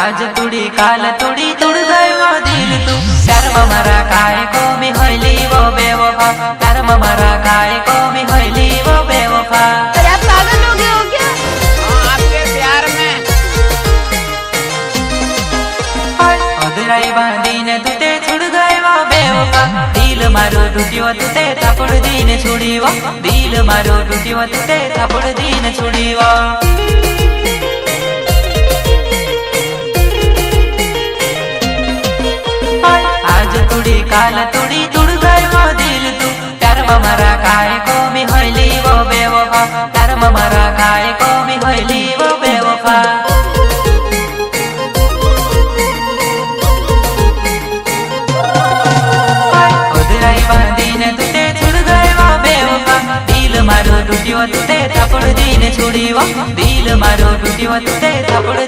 आज तुड़ी काल तुड़ी तुड़ गयो दिल तू प्यार में मारा काय को मी होइली वो बेवफा प्यार में मारा काय को मी होइली वो बेवफा। अरे आप पागल हो गए हो क्या? आपके प्यार में अधराई बांधीने तुते छुड़ गयो बेवफा दिल मारो टूट्यो तुते थापड़ दीने छुड़ीवो दिल मारो टूट्यो तुते थापड़ दीने छुड़ीवो। आज तुड़ी काल तुड़ी तुड़ गयो दिल तू प्यार में मारा काय को मी होइली वो बेवफा प्यार में मारा काय को मी होइली वो बेवफा। अधराई बांधीने तुते छुड़ गयो बेवफा दिल मारो टूट्यो तुते थापड़ दीने छुड़ीवो दिल मारो टूट्यो तुते थापड़